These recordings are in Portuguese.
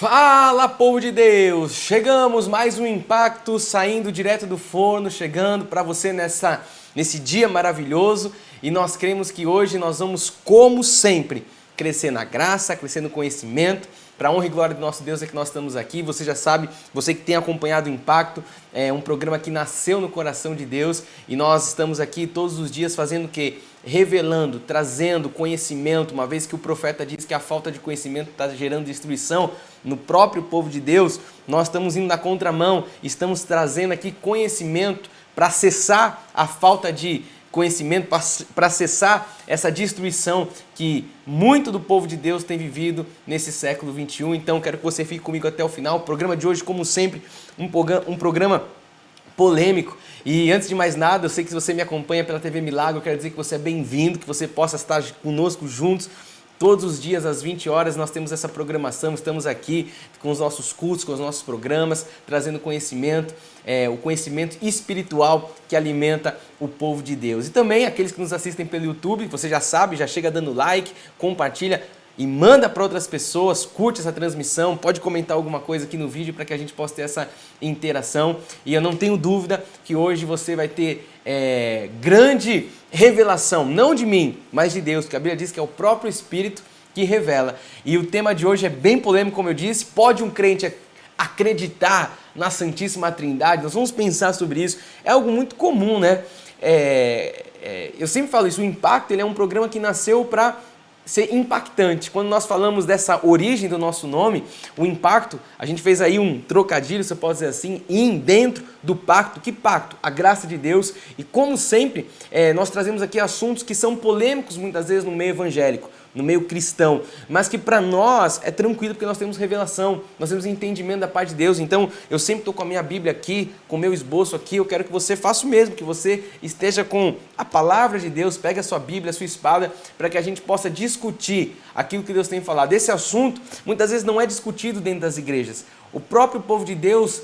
Fala, povo de Deus! Chegamos, mais um impacto saindo direto do forno, chegando para você nesse dia maravilhoso, e nós cremos que hoje nós vamos, como sempre, crescer na graça, crescer no conhecimento. Para a honra e glória do nosso Deus é que nós estamos aqui. Você já sabe, você que tem acompanhado o Impacto, é um programa que nasceu no coração de Deus, e nós estamos aqui todos os dias fazendo o quê? Revelando, trazendo conhecimento, uma vez que o profeta diz que a falta de conhecimento está gerando destruição no próprio povo de Deus. Nós estamos indo na contramão, estamos trazendo aqui conhecimento para cessar a falta de conhecimento, para cessar essa destruição que muito do povo de Deus tem vivido nesse século 21. Então quero que você fique comigo até o final. O programa de hoje, como sempre, um programa polêmico. E antes de mais nada, eu sei que se você me acompanha pela TV Milagre, eu quero dizer que você é bem-vindo, que você possa estar conosco juntos. Todos os dias, às 20 horas, nós temos essa programação, estamos aqui com os nossos cultos, com os nossos programas, trazendo conhecimento, o conhecimento espiritual que alimenta o povo de Deus. E também aqueles que nos assistem pelo YouTube, você já sabe, já chega dando like, compartilha e manda para outras pessoas, curte essa transmissão, pode comentar alguma coisa aqui no vídeo para que a gente possa ter essa interação. E eu não tenho dúvida que hoje você vai ter grande revelação, não de mim, mas de Deus, porque a Bíblia diz que é o próprio Espírito que revela. E o tema de hoje é bem polêmico, como eu disse. Pode um crente acreditar na Santíssima Trindade? Nós vamos pensar sobre isso. É algo muito comum, né? Eu sempre falo isso, o Impacto ele é um programa que nasceu para ser impactante. Quando nós falamos dessa origem do nosso nome, o impacto, a gente fez aí um trocadilho, você pode dizer assim, dentro do pacto. Que pacto? A graça de Deus. E como sempre, nós trazemos aqui assuntos que são polêmicos muitas vezes no meio evangélico, no meio cristão, mas que para nós é tranquilo porque nós temos revelação, nós temos entendimento da parte de Deus. Então eu sempre estou com a minha Bíblia aqui, com o meu esboço aqui. Eu quero que você faça o mesmo, que você esteja com a palavra de Deus, pegue a sua Bíblia, a sua espada, para que a gente possa discutir aquilo que Deus tem falado. Esse assunto muitas vezes não é discutido dentro das igrejas. O próprio povo de Deus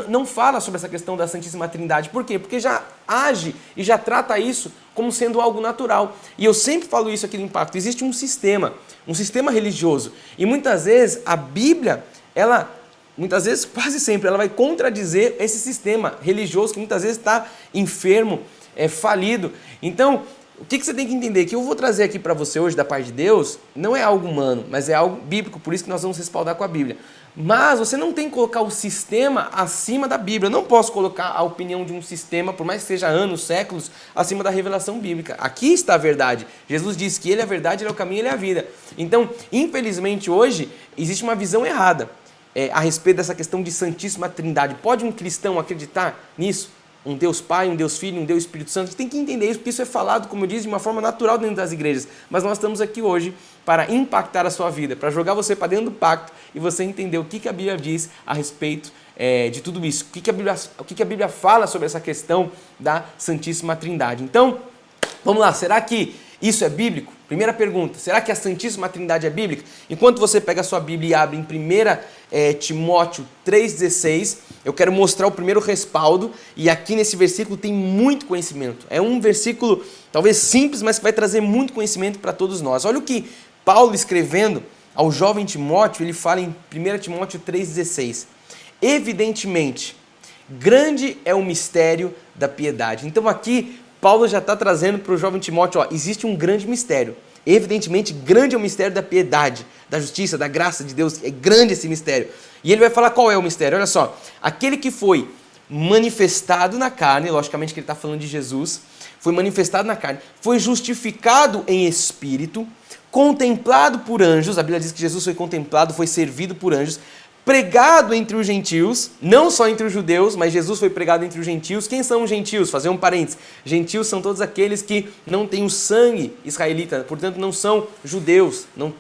não fala sobre essa questão da Santíssima Trindade. Por quê? Porque já age e já trata isso como sendo algo natural. E eu sempre falo isso aqui no Impacto. Existe um sistema religioso. E muitas vezes a Bíblia, muitas vezes, quase sempre, ela vai contradizer esse sistema religioso que muitas vezes está enfermo, falido. Então, o que você tem que entender? Que eu vou trazer aqui para você hoje da parte de Deus, não é algo humano, mas é algo bíblico, por isso que nós vamos respaldar com a Bíblia. Mas você não tem que colocar o sistema acima da Bíblia. Eu não posso colocar a opinião de um sistema, por mais que seja anos, séculos, acima da revelação bíblica. Aqui está a verdade. Jesus disse que Ele é a verdade, Ele é o caminho, Ele é a vida. Então, infelizmente, hoje, existe uma visão errada a respeito dessa questão de Santíssima Trindade. Pode um cristão acreditar nisso? Um Deus Pai, um Deus Filho, um Deus Espírito Santo. A gente tem que entender isso, porque isso é falado, como eu disse, de uma forma natural dentro das igrejas. Mas nós estamos aqui hoje para impactar a sua vida, para jogar você para dentro do pacto e você entender o que a Bíblia diz a respeito de tudo isso. O que a Bíblia fala sobre essa questão da Santíssima Trindade. Então, vamos lá, será que isso é bíblico? Primeira pergunta, será que a Santíssima Trindade é bíblica? Enquanto você pega a sua Bíblia e abre em 1 Timóteo 3,16, eu quero mostrar o primeiro respaldo, e aqui nesse versículo tem muito conhecimento. É um versículo talvez simples, mas que vai trazer muito conhecimento para todos nós. Olha o que Paulo, escrevendo ao jovem Timóteo, ele fala em 1 Timóteo 3,16. Evidentemente, grande é o mistério da piedade. Então aqui Paulo já está trazendo para o jovem Timóteo, existe um grande mistério. Evidentemente, grande é o mistério da piedade, da justiça, da graça de Deus. É grande esse mistério. E ele vai falar qual é o mistério. Olha só, aquele que foi manifestado na carne, logicamente que ele está falando de Jesus, foi manifestado na carne, foi justificado em espírito, contemplado por anjos. A Bíblia diz que Jesus foi contemplado, foi servido por anjos, pregado entre os gentios, não só entre os judeus, mas Jesus foi pregado entre os gentios. Quem são os gentios? Fazer um parênteses. Gentios são todos aqueles que não têm o sangue israelita, portanto não são judeus, não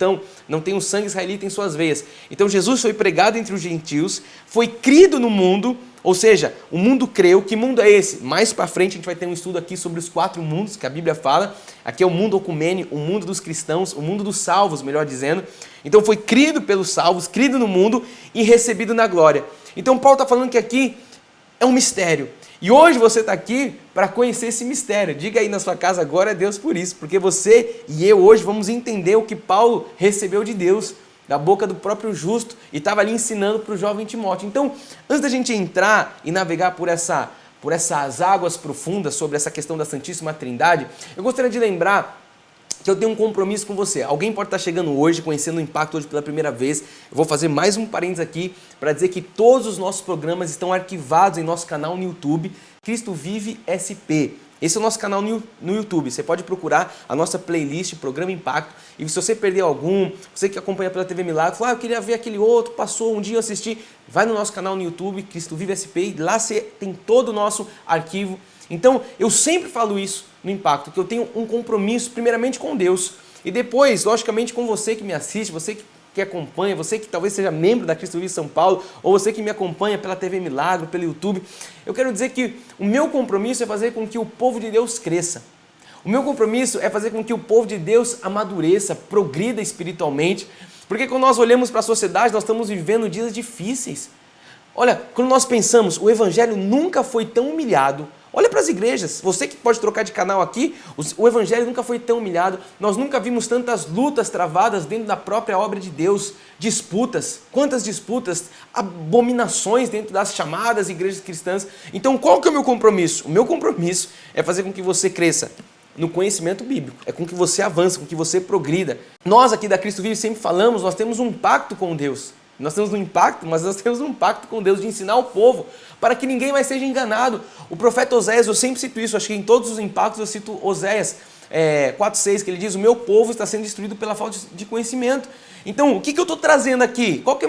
têm o sangue israelita em suas veias. Então Jesus foi pregado entre os gentios, foi crido no mundo, ou seja, o mundo creu. Que mundo é esse? Mais para frente a gente vai ter um estudo aqui sobre os 4 mundos que a Bíblia fala. Aqui é o mundo ecumênio, o mundo dos cristãos, o mundo dos salvos, melhor dizendo. Então foi crido pelos salvos, crido no mundo e recebido na glória. Então Paulo está falando que aqui é um mistério. E hoje você está aqui para conhecer esse mistério. Diga aí na sua casa, glória a Deus por isso. Porque você e eu hoje vamos entender o que Paulo recebeu de Deus. da boca do próprio justo e estava ali ensinando para o jovem Timóteo. Então, antes da gente entrar e navegar por essas águas profundas sobre essa questão da Santíssima Trindade, eu gostaria de lembrar que eu tenho um compromisso com você. Alguém pode estar chegando hoje, conhecendo o Impacto hoje pela primeira vez. Eu vou fazer mais um parênteses aqui para dizer que todos os nossos programas estão arquivados em nosso canal no YouTube, Cristo Vive SP. Esse é o nosso canal no YouTube. Você pode procurar a nossa playlist, Programa Impacto. E se você perdeu algum, você que acompanha pela TV Milagre, fala, eu queria ver aquele outro, passou um dia, eu assisti. Vai no nosso canal no YouTube, Cristo Vive SP, e lá você tem todo o nosso arquivo. Então, eu sempre falo isso no Impacto, que eu tenho um compromisso primeiramente com Deus e depois, logicamente, com você que me assiste, você que acompanha, você que talvez seja membro da Cristo Vive São Paulo ou você que me acompanha pela TV Milagre, pelo YouTube. Eu quero dizer que o meu compromisso é fazer com que o povo de Deus cresça. O meu compromisso é fazer com que o povo de Deus amadureça, progrida espiritualmente, porque quando nós olhamos para a sociedade, nós estamos vivendo dias difíceis. Olha, quando nós pensamos, o Evangelho nunca foi tão humilhado. Olha para as igrejas, você que pode trocar de canal aqui, o Evangelho nunca foi tão humilhado, nós nunca vimos tantas lutas travadas dentro da própria obra de Deus, disputas, quantas disputas, abominações dentro das chamadas igrejas cristãs. Então qual que é o meu compromisso? O meu compromisso é fazer com que você cresça no conhecimento bíblico, é com que você avance, com que você progrida. Nós aqui da Cristo Vive sempre falamos, nós temos um pacto com Deus. Nós temos um impacto, mas nós temos um pacto com Deus de ensinar o povo para que ninguém mais seja enganado. O profeta Oséias, eu sempre cito isso, acho que em todos os impactos eu cito Oséias 4:6, que ele diz, o meu povo está sendo destruído pela falta de conhecimento. Então, o que eu estou trazendo aqui? Qual que é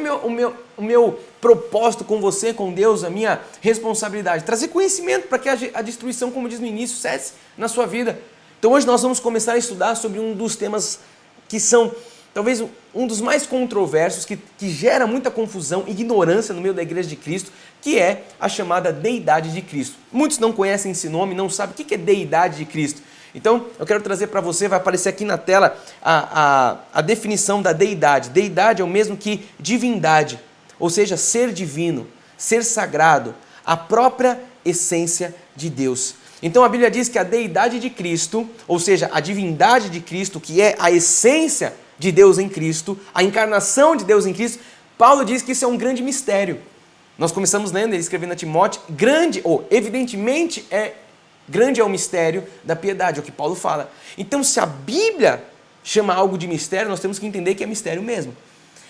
o meu propósito com você, com Deus, a minha responsabilidade? Trazer conhecimento para que a destruição, como diz no início, cesse na sua vida. Então hoje nós vamos começar a estudar sobre um dos temas que são talvez um dos mais controversos, que gera muita confusão, ignorância no meio da Igreja de Cristo, que é a chamada deidade de Cristo. Muitos não conhecem esse nome, não sabem o que é deidade de Cristo. Então, eu quero trazer para você, vai aparecer aqui na tela a definição da deidade. Deidade é o mesmo que divindade, ou seja, ser divino, ser sagrado, a própria essência de Deus. Então a Bíblia diz que a deidade de Cristo, ou seja, a divindade de Cristo, que é a essência de Deus em Cristo, a encarnação de Deus em Cristo, Paulo diz que isso é um grande mistério. Nós começamos lendo, ele escrevendo a Timóteo, evidentemente grande é o mistério da piedade, é o que Paulo fala. Então se a Bíblia chama algo de mistério, nós temos que entender que é mistério mesmo.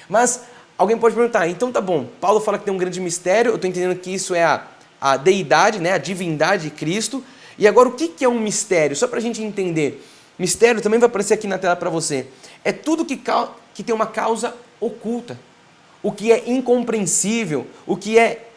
Mas alguém pode perguntar, então tá bom, Paulo fala que tem um grande mistério, eu estou entendendo que isso é a deidade, né, a divindade de Cristo. E agora o que é um mistério? Só para a gente entender. Mistério também vai aparecer aqui na tela para você. É tudo que tem uma causa oculta. O que é incompreensível, o que é,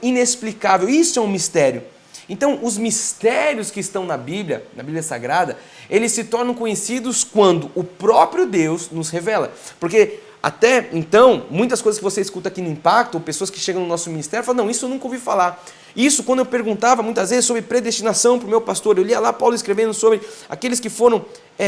inexplicável. Isso é um mistério. Então, os mistérios que estão na Bíblia Sagrada, eles se tornam conhecidos quando o próprio Deus nos revela. Porque até então, muitas coisas que você escuta aqui no Impacto, ou pessoas que chegam no nosso ministério, falam, não, isso eu nunca ouvi falar. Isso, quando eu perguntava muitas vezes sobre predestinação para o meu pastor, eu lia lá Paulo escrevendo sobre aqueles que foram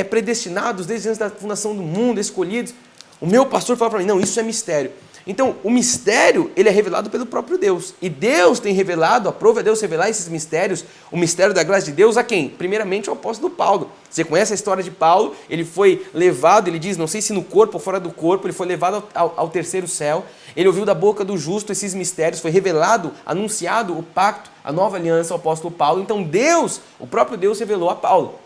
predestinados desde antes da fundação do mundo, escolhidos. O meu pastor falava para mim, não, isso é mistério. Então, o mistério, ele é revelado pelo próprio Deus. E Deus tem revelado, aprova a Deus revelar esses mistérios, o mistério da graça de Deus a quem? Primeiramente ao apóstolo Paulo. Você conhece a história de Paulo? Ele foi levado, ele diz, não sei se no corpo ou fora do corpo, ele foi levado ao terceiro céu. Ele ouviu da boca do justo esses mistérios, foi revelado, anunciado o pacto, a nova aliança ao apóstolo Paulo. Então Deus, o próprio Deus revelou a Paulo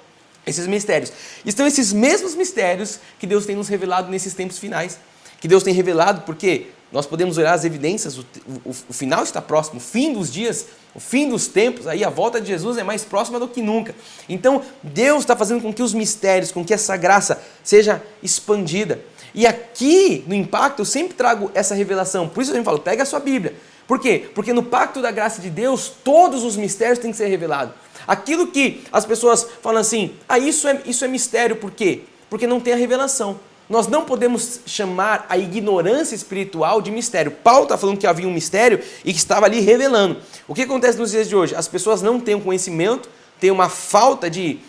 esses mistérios. Estão esses mesmos mistérios que Deus tem nos revelado nesses tempos finais. Que Deus tem revelado, porque nós podemos olhar as evidências, o final está próximo, o fim dos dias, o fim dos tempos, aí a volta de Jesus é mais próxima do que nunca. Então, Deus está fazendo com que os mistérios, com que essa graça seja expandida. E aqui, no Impacto, eu sempre trago essa revelação. Por isso eu sempre falo, pega a sua Bíblia. Por quê? Porque no pacto da graça de Deus, todos os mistérios têm que ser revelados. Aquilo que as pessoas falam assim, isso é mistério, por quê? Porque não tem a revelação. Nós não podemos chamar a ignorância espiritual de mistério. Paulo está falando que havia um mistério e que estava ali revelando. O que acontece nos dias de hoje? As pessoas não têm um conhecimento, têm uma falta de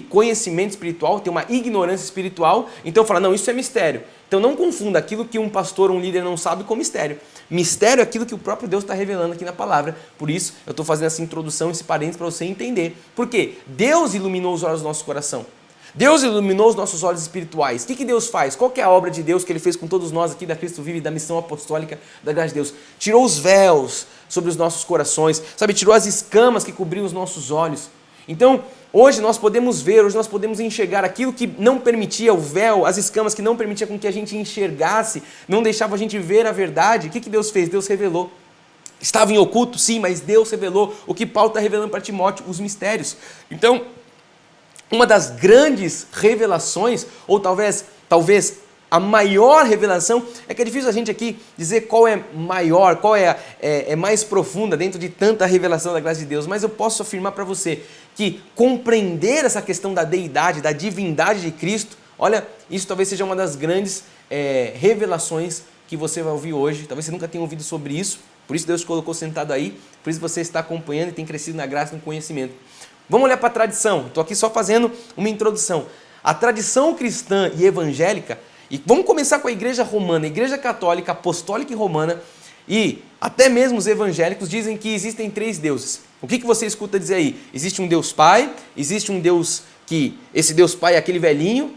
conhecimento espiritual, têm uma ignorância espiritual, então fala, não, isso é mistério. Então não confunda aquilo que um pastor ou um líder não sabe com mistério. Mistério é aquilo que o próprio Deus está revelando aqui na palavra. Por isso, eu estou fazendo essa introdução, esse parênteses para você entender. Por quê? Deus iluminou os olhos do nosso coração. Deus iluminou os nossos olhos espirituais. O que Deus faz? Qual que é a obra de Deus que Ele fez com todos nós aqui da Cristo Vive, da missão apostólica da graça de Deus? Tirou os véus sobre os nossos corações, sabe? Tirou as escamas que cobriam os nossos olhos. Então, hoje nós podemos ver, hoje nós podemos enxergar aquilo que não permitia o véu, as escamas que não permitiam com que a gente enxergasse, não deixava a gente ver a verdade. O que Deus fez? Deus revelou. Estava em oculto? Sim, mas Deus revelou o que Paulo está revelando para Timóteo, os mistérios. Então, uma das grandes revelações, ou talvez a maior revelação, é que é difícil a gente aqui dizer qual é maior, qual é mais profunda dentro de tanta revelação da graça de Deus, mas eu posso afirmar para você que compreender essa questão da deidade, da divindade de Cristo, olha, isso talvez seja uma das grandes revelações que você vai ouvir hoje. Talvez você nunca tenha ouvido sobre isso, por isso Deus te colocou sentado aí, por isso você está acompanhando e tem crescido na graça e no conhecimento. Vamos olhar para a tradição, estou aqui só fazendo uma introdução. A tradição cristã e evangélica, e vamos começar com a igreja romana, a igreja católica, apostólica e romana, e até mesmo os evangélicos dizem que existem 3 deuses. O que você escuta dizer aí? Existe um Deus Pai, existe um Deus que, esse Deus Pai é aquele velhinho,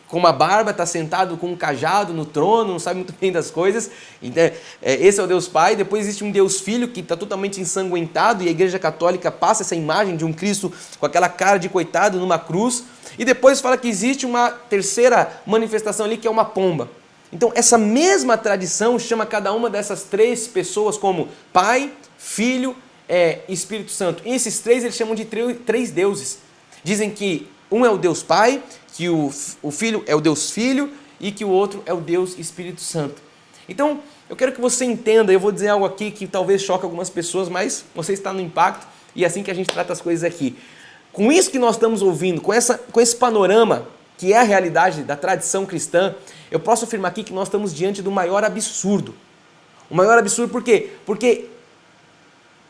com uma barba, está sentado com um cajado no trono, não sabe muito bem das coisas. Então, esse é o Deus Pai. Depois existe um Deus Filho que está totalmente ensanguentado e a Igreja Católica passa essa imagem de um Cristo com aquela cara de coitado numa cruz. E depois fala que existe uma terceira manifestação ali que é uma pomba. Então essa mesma tradição chama cada uma dessas 3 pessoas como Pai, Filho e Espírito Santo. E esses 3 eles chamam de 3 deuses. Dizem que um é o Deus Pai, que o Filho é o Deus Filho e que o outro é o Deus Espírito Santo. Então, eu quero que você entenda, eu vou dizer algo aqui que talvez choque algumas pessoas, mas você está no impacto e é assim que a gente trata as coisas aqui. Com isso que nós estamos ouvindo, com esse panorama que é a realidade da tradição cristã, eu posso afirmar aqui que nós estamos diante do maior absurdo. O maior absurdo por quê? Porque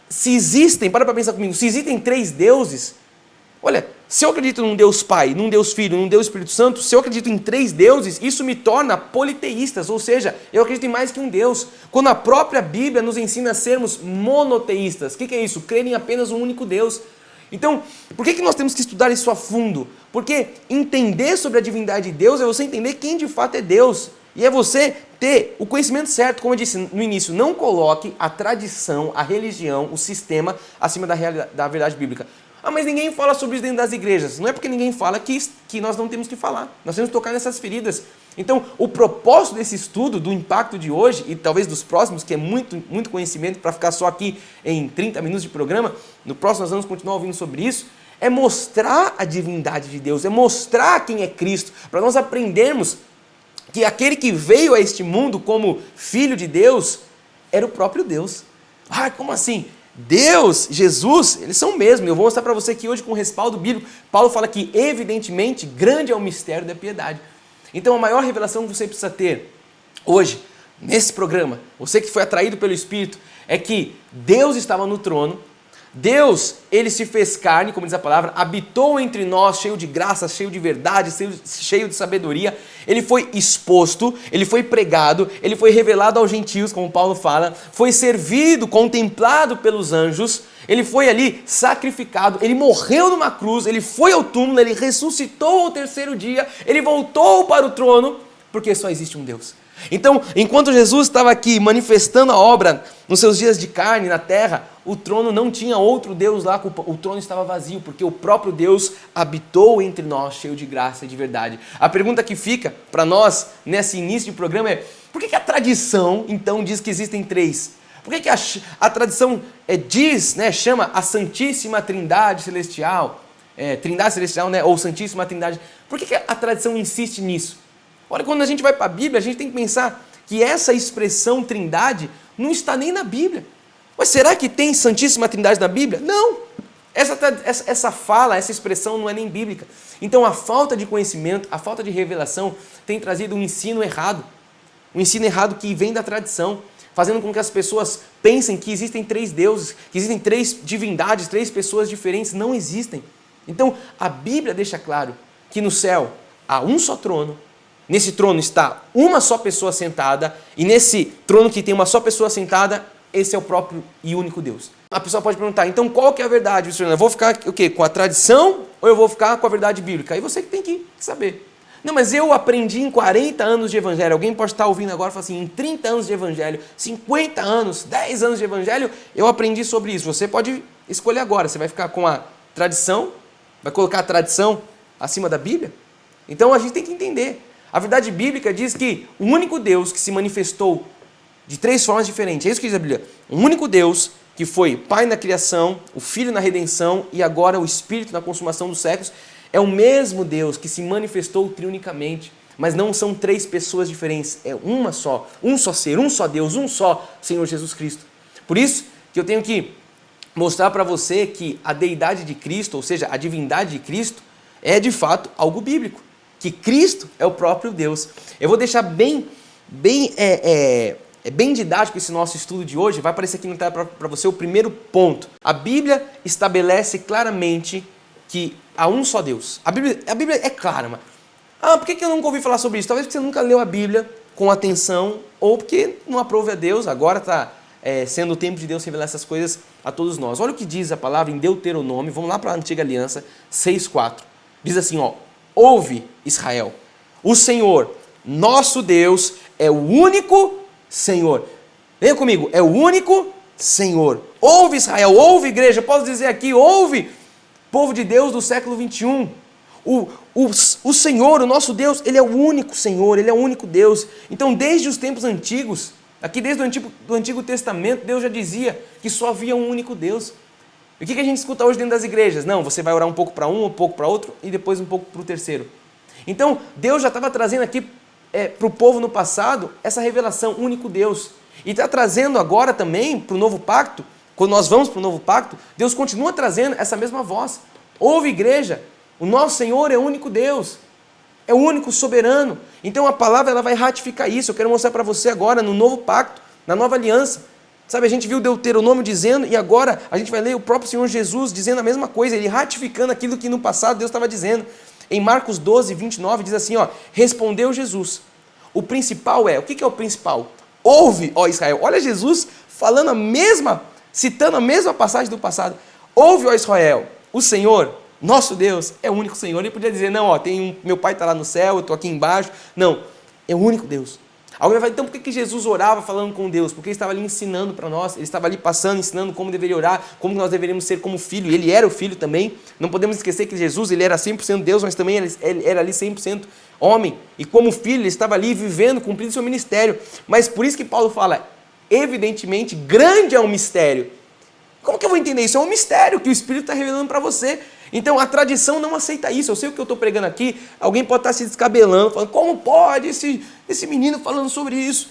se existem, para pensar comigo, se existem 3 deuses, olha, se eu acredito num Deus Pai, num Deus Filho, num Deus Espírito Santo, se eu acredito em 3 deuses, isso me torna politeístas, ou seja, eu acredito em mais que um Deus. Quando a própria Bíblia nos ensina a sermos monoteístas, o que é isso? Crer em apenas um único Deus. Então, por que nós temos que estudar isso a fundo? Porque entender sobre a divindade de Deus é você entender quem de fato é Deus. E é você ter o conhecimento certo, como eu disse no início, não coloque a tradição, a religião, o sistema acima da verdade bíblica. Ah, mas ninguém fala sobre isso dentro das igrejas. Não é porque ninguém fala que nós não temos que falar. Nós temos que tocar nessas feridas. Então, o propósito desse estudo, do impacto de hoje e talvez dos próximos, que é muito, muito conhecimento para ficar só aqui em 30 minutos de programa, no próximo nós vamos continuar ouvindo sobre isso, é mostrar a divindade de Deus, é mostrar quem é Cristo, para nós aprendermos que aquele que veio a este mundo como Filho de Deus era o próprio Deus. Ah, como assim? Deus, Jesus, eles são o mesmo. Eu vou mostrar para você que hoje, com respaldo bíblico, Paulo fala que, evidentemente, grande é o mistério da piedade. Então, a maior revelação que você precisa ter hoje, nesse programa, você que foi atraído pelo Espírito, é que Deus estava no trono, Deus, ele se fez carne, como diz a palavra, habitou entre nós, cheio de graça, cheio de verdade, cheio de sabedoria. Ele foi exposto, ele foi pregado, ele foi revelado aos gentios, como Paulo fala, foi servido, contemplado pelos anjos, ele foi ali sacrificado, ele morreu numa cruz, ele foi ao túmulo, ele ressuscitou ao 3º dia, ele voltou para o trono, porque só existe um Deus. Então, enquanto Jesus estava aqui manifestando a obra nos seus dias de carne na terra, o trono não tinha outro Deus lá, o trono estava vazio, porque o próprio Deus habitou entre nós, cheio de graça e de verdade. A pergunta que fica para nós, nesse início de programa é, por que a tradição, então, diz que existem 3? Por que a tradição chama a Santíssima Trindade Celestial, Trindade Celestial, ou Santíssima Trindade? Por que a tradição insiste nisso? Olha, quando a gente vai para a Bíblia, a gente tem que pensar que essa expressão trindade não está nem na Bíblia. Mas será que tem Santíssima Trindade na Bíblia? Não! Essa fala, essa expressão não é nem bíblica. Então a falta de conhecimento, a falta de revelação tem trazido um ensino errado. Um ensino errado que vem da tradição, fazendo com que as pessoas pensem que existem 3 deuses, que existem 3 divindades, 3 pessoas diferentes. Não existem. Então a Bíblia deixa claro que no céu há um só trono. Nesse trono está uma só pessoa sentada, e nesse trono que tem uma só pessoa sentada, esse é o próprio e único Deus. A pessoa pode perguntar, então qual que é a verdade? Eu vou ficar o quê? Com a tradição ou eu vou ficar com a verdade bíblica? Aí você que tem que saber. Não, mas eu aprendi em 40 anos de evangelho. Alguém pode estar ouvindo agora e falar assim, em 30 anos de evangelho, 50 anos, 10 anos de evangelho, eu aprendi sobre isso. Você pode escolher agora. Você vai ficar com a tradição, vai colocar a tradição acima da Bíblia? Então a gente tem que entender. A verdade bíblica diz que o único Deus que se manifestou de 3 formas diferentes, é isso que diz a Bíblia. O único Deus que foi Pai na criação, o Filho na redenção e agora o Espírito na consumação dos séculos, é o mesmo Deus que se manifestou triunicamente, mas não são 3 pessoas diferentes, é uma só, um só ser, um só Deus, um só Senhor Jesus Cristo. Por isso que eu tenho que mostrar para você que a deidade de Cristo, ou seja, a divindade de Cristo, é de fato algo bíblico, que Cristo é o próprio Deus. Eu vou deixar bem didático esse nosso estudo de hoje, vai aparecer aqui na tela para você o primeiro ponto. A Bíblia estabelece claramente que há um só Deus. A Bíblia é clara, mas por que eu nunca ouvi falar sobre isso? Talvez porque você nunca leu a Bíblia com atenção, ou porque não aprove a Deus, agora está sendo o tempo de Deus revelar essas coisas a todos nós. Olha o que diz a palavra em Deuteronômio, vamos lá para a Antiga Aliança, 6,4. Diz assim, ouve Israel, o Senhor, nosso Deus, é o único Senhor. Venha comigo, é o único Senhor. Ouve Israel, ouve igreja, posso dizer aqui, ouve povo de Deus do século 21. O Senhor, o nosso Deus, Ele é o único Senhor, Ele é o único Deus. Então, desde os tempos antigos, aqui desde o Antigo Testamento, Deus já dizia que só havia um único Deus. E o que a gente escuta hoje dentro das igrejas? Não, você vai orar um pouco para um pouco para outro e depois um pouco para o terceiro. Então, Deus já estava trazendo aqui para o povo no passado essa revelação, único Deus. E está trazendo agora também para o novo pacto, quando nós vamos para o novo pacto, Deus continua trazendo essa mesma voz. Ouve igreja, o nosso Senhor é o único Deus, é o único soberano. Então a palavra ela vai ratificar isso. Eu quero mostrar para você agora no novo pacto, na nova aliança. Sabe, a gente viu Deuteronômio dizendo e agora a gente vai ler o próprio Senhor Jesus dizendo a mesma coisa, ele ratificando aquilo que no passado Deus estava dizendo. Em Marcos 12, 29 diz assim, respondeu Jesus. O principal o que é o principal? Ouve, ó Israel. Olha Jesus falando citando a mesma passagem do passado. Ouve, ó Israel, o Senhor, nosso Deus, é o único Senhor. Ele podia dizer, não, meu pai está lá no céu, eu estou aqui embaixo. Não, é o único Deus. Alguém vai falar, então por que Jesus orava falando com Deus? Porque ele estava ali ensinando para nós, ele estava ali ensinando como deveria orar, como nós deveríamos ser como filho. E ele era o filho também. Não podemos esquecer que Jesus ele era 100% Deus, mas também ele era ali 100% homem. E como filho, ele estava ali vivendo, cumprindo seu ministério. Mas por isso que Paulo fala, evidentemente, grande é um mistério. Como que eu vou entender isso? É um mistério que o Espírito está revelando para você. Então a tradição não aceita isso. Eu sei o que eu estou pregando aqui, alguém pode estar se descabelando, falando, como pode esse menino falando sobre isso?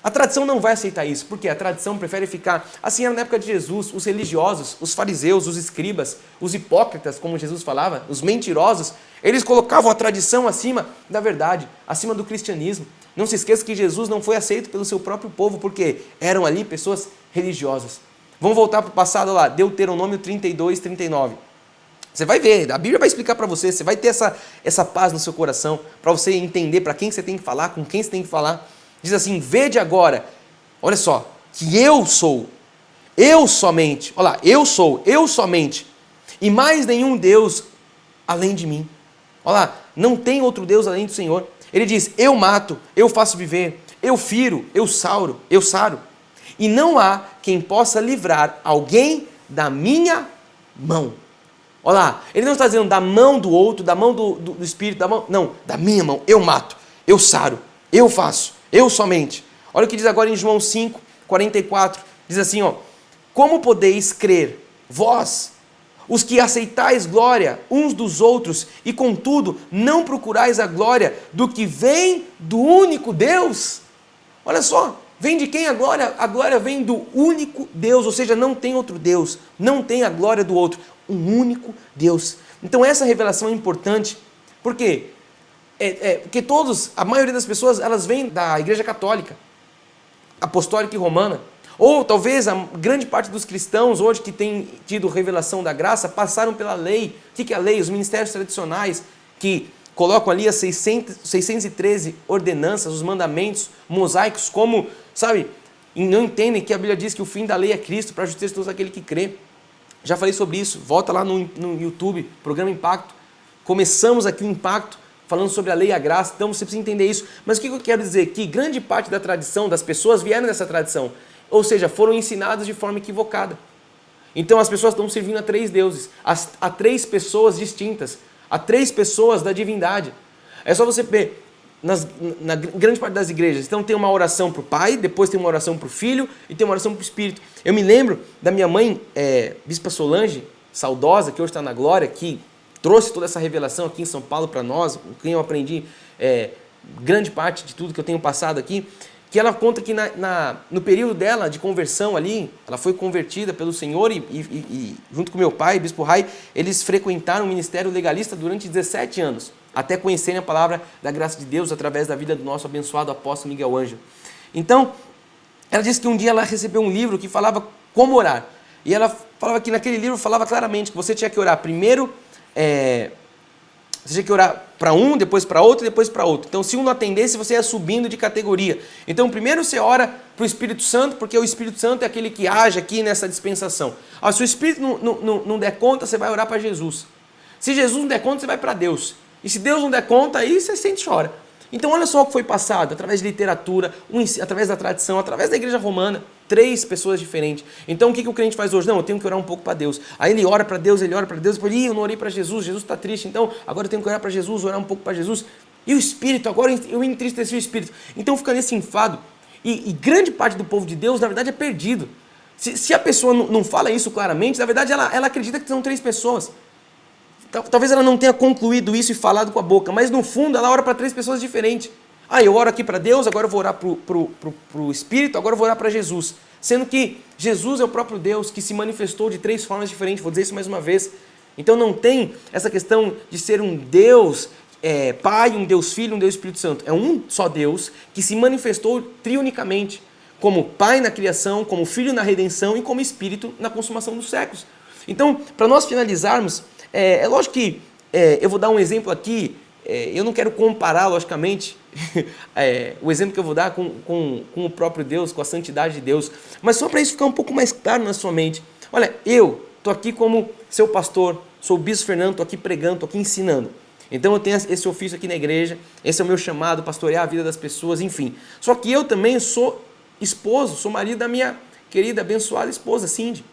A tradição não vai aceitar isso, porque a tradição prefere ficar, assim era na época de Jesus, os religiosos, os fariseus, os escribas, os hipócritas, como Jesus falava, os mentirosos, eles colocavam a tradição acima da verdade, acima do cristianismo. Não se esqueça que Jesus não foi aceito pelo seu próprio povo, porque eram ali pessoas religiosas. Vamos voltar para o passado lá, Deuteronômio 32, 39. Você vai ver, a Bíblia vai explicar para você, você vai ter essa paz no seu coração, para você entender para quem você tem que falar, com quem você tem que falar. Diz assim, vede agora, olha só, que eu sou, eu somente, olha lá, eu sou, eu somente, e mais nenhum Deus além de mim. Olha lá, não tem outro Deus além do Senhor. Ele diz, eu mato, eu faço viver, eu firo, eu saro, e não há quem possa livrar alguém da minha mão. Olha lá, ele não está dizendo da mão do outro, da mão do Espírito, não, da minha mão, eu mato, eu saro, eu faço, eu somente. Olha o que diz agora em João 5, 44, diz assim, como podeis crer, vós, os que aceitais glória uns dos outros, e contudo não procurais a glória do que vem do único Deus? Olha só, vem de quem a glória? A glória vem do único Deus, ou seja, não tem outro Deus, não tem a glória do outro, um único Deus. Então essa revelação é importante, por quê? Porque a maioria das pessoas, elas vêm da Igreja Católica, Apostólica e Romana, ou talvez a grande parte dos cristãos hoje que têm tido revelação da graça, passaram pela lei. O que é a lei? Os ministérios tradicionais que colocam ali as 613 ordenanças, os mandamentos mosaicos, como, sabe, e não entendem que a Bíblia diz que o fim da lei é Cristo, para a justiça de todo aquele que crê. Já falei sobre isso, volta lá no YouTube, Programa Impacto. Começamos aqui o Impacto falando sobre a lei e a graça, então você precisa entender isso. Mas o que eu quero dizer? Que grande parte da tradição, das pessoas vieram dessa tradição, ou seja, foram ensinadas de forma equivocada. Então as pessoas estão servindo a 3 deuses, a 3 pessoas distintas, a 3 pessoas da divindade. É só você ver, na grande parte das igrejas, então tem uma oração para o Pai, depois tem uma oração para o Filho e tem uma oração para o Espírito. Eu me lembro da minha mãe, Bispa Solange, saudosa, que hoje está na glória, que trouxe toda essa revelação aqui em São Paulo para nós, com quem eu aprendi grande parte de tudo que eu tenho passado aqui, que ela conta que no período dela de conversão ali, ela foi convertida pelo Senhor e junto com meu pai, Bispo Rai, eles frequentaram o ministério legalista durante 17 anos, até conhecerem a palavra da graça de Deus através da vida do nosso abençoado apóstolo Miguel Ângelo. Então, ela disse que um dia ela recebeu um livro que falava como orar, e ela falava que naquele livro falava claramente que você tinha que orar primeiro, você tinha que orar para um, depois para outro e depois para outro. Então, se um não atendesse, você ia subindo de categoria. Então, primeiro você ora para o Espírito Santo, porque o Espírito Santo é aquele que age aqui nessa dispensação. Se o Espírito não der conta, você vai orar para Jesus. Se Jesus não der conta, você vai para Deus. E se Deus não der conta, aí você sente e chora. Então, olha só o que foi passado, através de literatura, através da tradição, através da igreja romana, 3 pessoas diferentes. Então, o que o crente faz hoje? Não, eu tenho que orar um pouco para Deus. Aí ele ora para Deus, depois, eu não orei para Jesus, Jesus está triste, então agora eu tenho que orar para Jesus, orar um pouco para Jesus. E o Espírito, agora eu entristeci o Espírito. Então, fica nesse enfado. E grande parte do povo de Deus, na verdade, é perdido. Se a pessoa não fala isso claramente, na verdade, ela acredita que são 3 pessoas. Talvez ela não tenha concluído isso e falado com a boca, mas no fundo ela ora para 3 pessoas diferentes. Eu oro aqui para Deus, agora eu vou orar para o Espírito, agora eu vou orar para Jesus. Sendo que Jesus é o próprio Deus que se manifestou de 3 formas diferentes, vou dizer isso mais uma vez. Então não tem essa questão de ser um Deus Pai, um Deus Filho, um Deus Espírito Santo. É um só Deus que se manifestou triunicamente, como Pai na criação, como Filho na redenção e como Espírito na consumação dos séculos. Então, para nós finalizarmos, é lógico que eu vou dar um exemplo aqui, eu não quero comparar, logicamente, o exemplo que eu vou dar com o próprio Deus, com a santidade de Deus, mas só para isso ficar um pouco mais claro na sua mente. Olha, eu estou aqui como seu pastor, sou o Bispo Fernando, estou aqui pregando, estou aqui ensinando. Então eu tenho esse ofício aqui na igreja, esse é o meu chamado, pastorear a vida das pessoas, enfim. Só que eu também sou esposo, sou marido da minha querida, abençoada esposa, Cindy.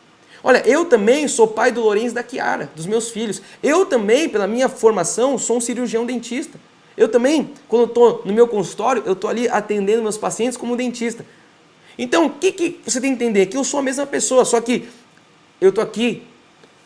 Olha, eu também sou pai do Lourenço e da Kiara, dos meus filhos. Eu também, pela minha formação, sou um cirurgião dentista. Eu também, quando eu estou no meu consultório, eu estou ali atendendo meus pacientes como dentista. Então, o que você tem que entender? Que eu sou a mesma pessoa, só que eu estou aqui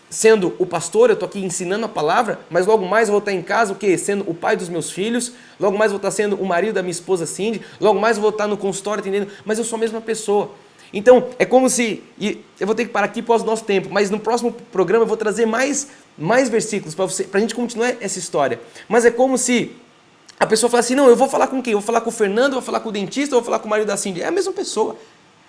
sendo o pastor, eu estou aqui ensinando a palavra, mas logo mais eu vou estar em casa, o quê? Sendo o pai dos meus filhos, logo mais eu vou estar sendo o marido da minha esposa Cindy, logo mais eu vou estar no consultório atendendo, mas eu sou a mesma pessoa. Então, é como se, e eu vou ter que parar aqui pós o nosso tempo, mas no próximo programa eu vou trazer mais versículos para a gente continuar essa história. Mas é como se a pessoa fala assim, não, eu vou falar com quem? Eu vou falar com o Fernando, eu vou falar com o dentista, eu vou falar com o marido da Cindy. É a mesma pessoa.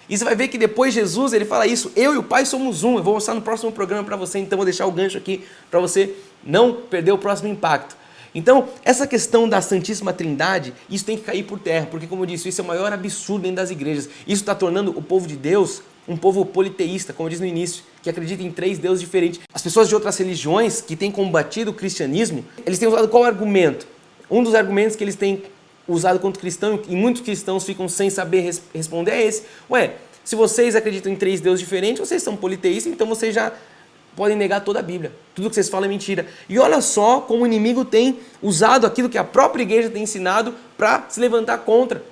E você vai ver que depois Jesus, ele fala isso, eu e o Pai somos um. Eu vou mostrar no próximo programa para você, então vou deixar o gancho aqui para você não perder o próximo impacto. Então, essa questão da Santíssima Trindade, isso tem que cair por terra, porque como eu disse, isso é o maior absurdo dentro das igrejas. Isso está tornando o povo de Deus um povo politeísta, como eu disse no início, que acredita em 3 deuses diferentes. As pessoas de outras religiões que têm combatido o cristianismo, eles têm usado qual argumento? Um dos argumentos que eles têm usado contra o cristão, e muitos cristãos ficam sem saber responder, é esse. Se vocês acreditam em 3 deuses diferentes, vocês são politeístas, então vocês já podem negar toda a Bíblia. Tudo que vocês falam é mentira. E olha só como o inimigo tem usado aquilo que a própria igreja tem ensinado para se levantar contra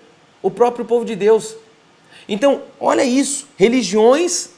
o próprio povo de Deus. Então, olha isso. Religiões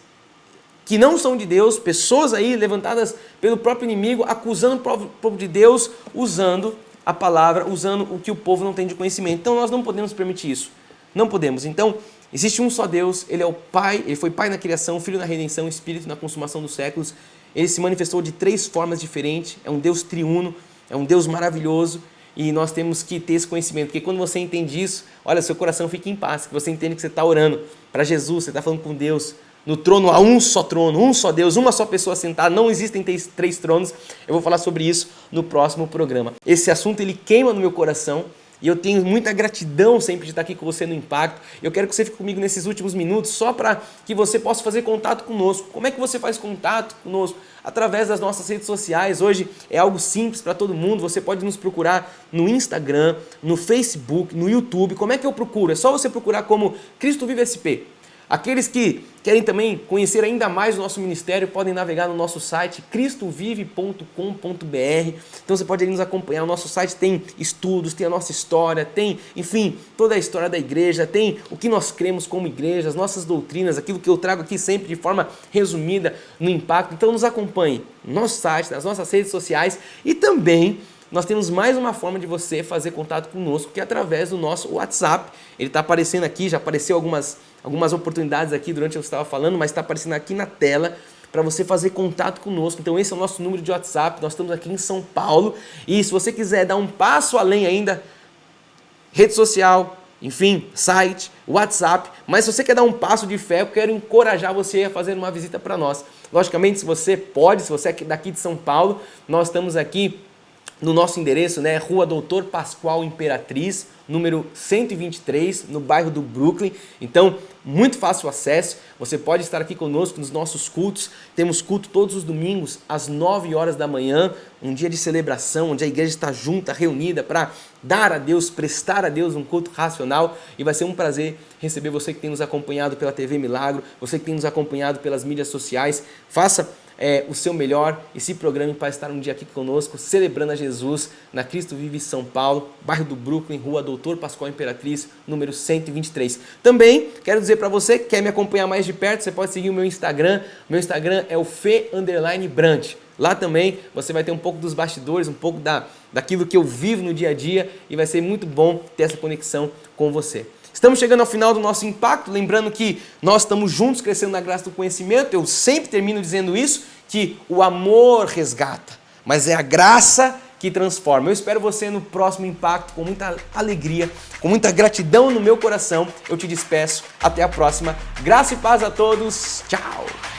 que não são de Deus, pessoas aí levantadas pelo próprio inimigo, acusando o povo de Deus, usando a palavra, usando o que o povo não tem de conhecimento. Então, nós não podemos permitir isso. Não podemos. Então, existe um só Deus, ele é o Pai, ele foi Pai na criação, Filho na redenção, Espírito na consumação dos séculos. Ele se manifestou de 3 formas diferentes, é um Deus triuno, é um Deus maravilhoso e nós temos que ter esse conhecimento, porque quando você entende isso, olha, seu coração fica em paz, que você entende que você está orando para Jesus, você está falando com Deus. No trono há um só trono, um só Deus, uma só pessoa sentada, não existem 3 tronos. Eu vou falar sobre isso no próximo programa. Esse assunto ele queima no meu coração. E eu tenho muita gratidão sempre de estar aqui com você no Impacto. Eu quero que você fique comigo nesses últimos minutos só para que você possa fazer contato conosco. Como é que você faz contato conosco? Através das nossas redes sociais. Hoje é algo simples para todo mundo. Você pode nos procurar no Instagram, no Facebook, no YouTube. Como é que eu procuro? É só você procurar como Cristo Vive SP. Aqueles que querem também conhecer ainda mais o nosso ministério podem navegar no nosso site cristovive.com.br. Então você pode ir nos acompanhar. O nosso site tem estudos, tem a nossa história, tem, enfim, toda a história da igreja, tem o que nós cremos como igreja, as nossas doutrinas, aquilo que eu trago aqui sempre de forma resumida no Impacto. Então nos acompanhe no nosso site, nas nossas redes sociais e também nós temos mais uma forma de você fazer contato conosco, que é através do nosso WhatsApp. Ele está aparecendo aqui, já apareceu algumas oportunidades aqui durante eu estava falando, mas está aparecendo aqui na tela para você fazer contato conosco. Então esse é o nosso número de WhatsApp, nós estamos aqui em São Paulo. E se você quiser dar um passo além ainda, rede social, enfim, site, WhatsApp, mas se você quer dar um passo de fé, eu quero encorajar você a fazer uma visita para nós. Logicamente, se você pode, se você é daqui de São Paulo, nós estamos aqui no nosso endereço, né, Rua Doutor Pascoal Imperatriz, número 123, no bairro do Brooklyn. Então, muito fácil o acesso. Você pode estar aqui conosco nos nossos cultos. Temos culto todos os domingos, às 9 horas da manhã, um dia de celebração, onde a igreja está junta, reunida para dar a Deus, prestar a Deus um culto racional. E vai ser um prazer receber você que tem nos acompanhado pela TV Milagro, você que tem nos acompanhado pelas mídias sociais. Faça o seu melhor e se programe para estar um dia aqui conosco, celebrando a Jesus na Cristo Vive São Paulo, bairro do Brooklyn, Rua Doutor Pascoal Imperatriz, número 123. Também quero dizer para você que quer me acompanhar mais de perto, você pode seguir o meu Instagram. Meu Instagram é o Fê_Brant. Lá também você vai ter um pouco dos bastidores, um pouco daquilo que eu vivo no dia a dia e vai ser muito bom ter essa conexão com você. Estamos chegando ao final do nosso Impacto, lembrando que nós estamos juntos crescendo na graça do conhecimento. Eu sempre termino dizendo isso, que o amor resgata, mas é a graça que transforma. Eu espero você no próximo Impacto com muita alegria, com muita gratidão no meu coração. Eu te despeço, até a próxima. Graça e paz a todos, tchau!